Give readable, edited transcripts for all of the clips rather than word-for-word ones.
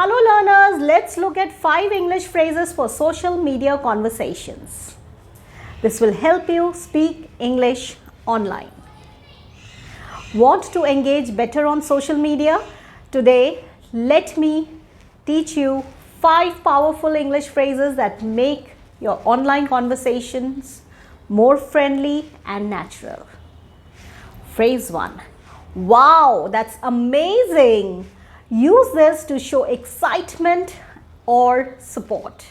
Hello learners, let's look at 5 English phrases for social media conversations. This will help you speak English online. Want to engage better on social media? Today, let me teach you 5 powerful English phrases that make your online conversations more friendly and natural. Phrase 1. Wow, that's amazing! Use this to show excitement or support.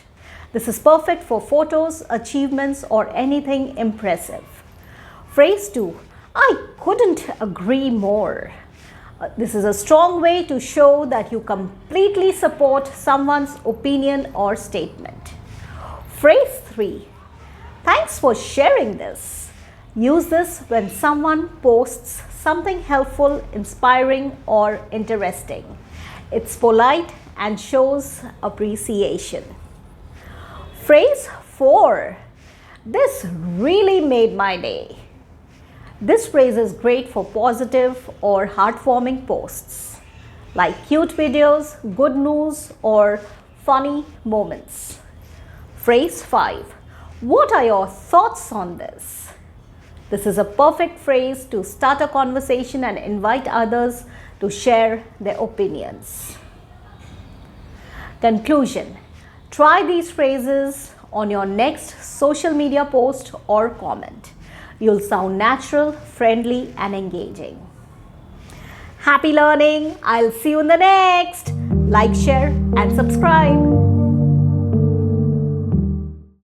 This is perfect for photos, achievements, or anything impressive. Phrase 2. I couldn't agree more. This is a strong way to show that you completely support someone's opinion or statement. Phrase 3. Thanks for sharing this. Use this when someone posts something helpful, inspiring, or interesting. It's polite and shows appreciation. Phrase 4. This really made my day. This phrase is great for positive or heartwarming posts, like cute videos, good news, or funny moments. Phrase 5. What are your thoughts on this? This is a perfect phrase to start a conversation and invite others to share their opinions. Conclusion. Try these phrases on your next social media post or comment. You'll sound natural, friendly, and engaging. Happy learning! I'll see you in the next. Like, share, and subscribe.